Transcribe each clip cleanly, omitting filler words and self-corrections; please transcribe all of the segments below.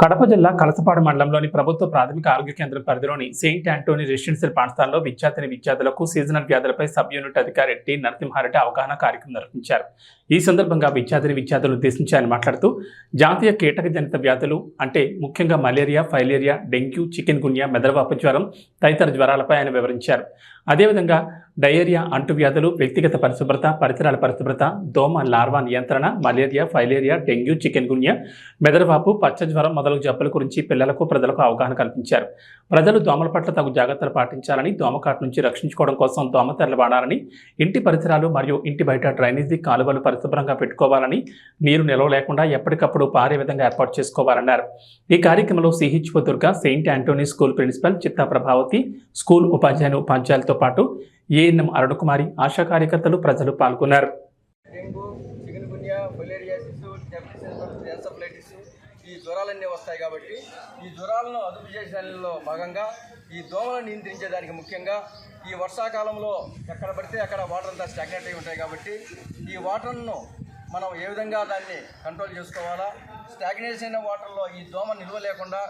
కడప జిల్లా కలసపాడు మండలంలోని ప్రభుత్వ ప్రాథమిక ఆరోగ్య కేంద్రం పరిధిలోని సెయింట్ ఆంటోనీ రెసిడెన్షియల్ పాఠశాలలో విద్యార్థులకు సీజనల్ వ్యాధులపై సబ్ యూనిట్ అధికారి టి నరసింహారెడ్డి అవగాహన కార్యక్రమం నిర్వహించారు. ఈ సందర్భంగా విద్యార్థులను ఉద్దేశించి ఆయన మాట్లాడుతూ జాతీయ కీటకజనిత వ్యాధులు అంటే ముఖ్యంగా మలేరియా, ఫైలేరియా, డెంగ్యూ, చికెన్ గున్యా, మెదడువాపు జ్వరం తదితర జ్వరాలపై ఆయన వివరించారు. అదేవిధంగా డయేరియా, అంటువ్యాధులు, వ్యక్తిగత పరిశుభ్రత, పరిసరాల పరిశుభ్రత, దోమ లార్వా నియంత్రణ, మలేరియా, ఫైలేరియా, డెంగ్యూ, చికెన్ గున్యా, మెదడువాపు, పచ్చ జ్వరం మొదలగు జబ్బుల గురించి ప్రజలకు అవగాహన కల్పించారు. ప్రజలు దోమల పట్ల తగు జాగ్రత్తలు పాటించాలని, దోమకాటు నుంచి రక్షించుకోవడం కోసం దోమతెరలు వాడాలని, ఇంటి పరిసరాలు మరియు ఇంటి బయట డ్రైనేజీ కాలువలు పరిశుభ్రంగా పెట్టుకోవాలని, నీరు నిల్వ లేకుండా ఎప్పటికప్పుడు పారే విధంగా ఏర్పాటు చేసుకోవాలన్నారు. ఈ కార్యక్రమంలో CHO Durga, Saint Antony school principal Chitta Prabhavati, school ఉపాధ్యాయులతో పాటు ఏఎన్ఎం అరుణకుమారి, ఆశా కార్యకర్తలు, ప్రజలు పాల్గొన్నారు. డెంగ్యూ, చికెన్ గున్యా, ఫిలేరియాసిస్, ఎన్సెఫలైటిస్ ఈ జ్వరాలన్నీ వస్తాయి కాబట్టి ఈ జ్వరాలను అదుపు చేసేలో భాగంగా ఈ దోమలను నియంత్రించేదానికి ముఖ్యంగా ఈ వర్షాకాలంలో ఎక్కడ పడితే అక్కడ వాటర్ అంతా స్టాగ్నేట్ అయి ఉంటాయి కాబట్టి ఈ వాటర్ను మనం ఏ విధంగా దాన్ని కంట్రోల్ చేసుకోవాలా, స్టాగ్నేషన్ అయిన వాటర్లో ఈ దోమ నిల్వ లేకుండా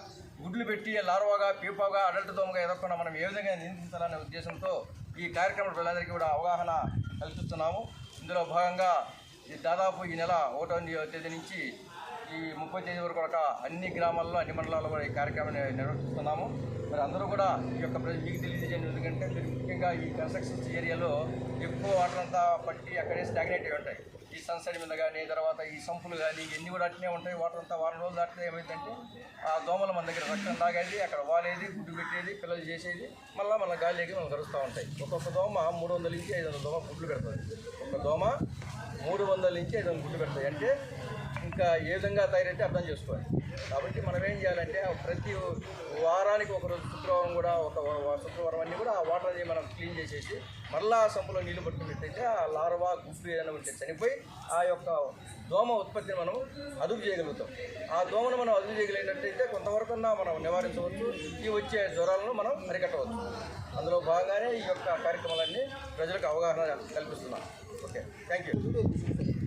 గుడ్లు పెట్టి లార్వాగా, పీపాగా, అడల్ట్ దోమగా ఎదగకుండా మనం ఏ విధంగా నియంత్రించాలనే ఉద్దేశంతో ఈ కార్యక్రమం ప్రజలందరికీ కూడా అవగాహన కల్పిస్తున్నాము. ఇందులో భాగంగా దాదాపు ఈ నెల 1వ తేదీ నుంచి ఈ 30వ తేదీ వరకు కూడా అన్ని గ్రామాల్లో, అన్ని మండలాల్లో కూడా ఈ కార్యక్రమాన్ని నిర్వహిస్తున్నాము. మరి అందరూ కూడా ఈ యొక్క మీకు తెలియజేయండి. ఎందుకంటే మీరు ముఖ్యంగా ఈ కన్స్ట్రక్షన్స్ ఏరియాలో ఎక్కువ వాటర్ అంతా పట్టి అక్కడే స్టాగ్నేట్ అయి ఉంటాయి. ఈ సన్సైడ్ మీద కానీ, తర్వాత ఈ సంపులు కానీ ఇవన్నీ కూడా అట్నే ఉంటాయి. వాటర్ అంతా వారం రోజులు దాటితే ఏమైందంటే ఆ దోమలు మన దగ్గర రక్తం తాగేది, అక్కడ వాలేది, గుడ్డు పెట్టేది, పిల్లలు చేసేది, మళ్ళీ గాలికి మనం కరుస్తూ ఉంటాయి. ఒక్కొక్క దోమ 300 నుంచి 500 దోమ గుడ్లు పెడుతుంది. ఒక దోమ 300 నుంచి 500 గుడ్లు పెడతాయి. అంటే ఇంకా ఏ విధంగా తయారైతే అర్థం చేసుకోవాలి. కాబట్టి మనం ఏం చేయాలంటే ప్రతి వారానికి ఒకరోజు శుక్రవారం కూడా శుక్రవారం అన్నీ కూడా ఆ వాటర్ అనేది మనం క్లీన్ చేసేసి మళ్ళీ ఆ సంపులో నీళ్లు పట్టుకున్నట్టయితే ఆ లార్వా, గుడ్లు ఏదైనా ఉంటే చనిపోయి ఆ యొక్క దోమ ఉత్పత్తిని మనం అదుపు చేయగలుగుతాం. ఆ దోమను మనం అదుపు చేయగలిగినట్టయితే కొంతవరకు మనం నివారించవచ్చు, ఈ వచ్చే జ్వరాలను మనం అరికట్టవచ్చు. అందులో భాగంగానే ఈ యొక్క కార్యక్రమాలన్నీ ప్రజలకు అవగాహన కల్పిస్తున్నాం. Okay, thank you.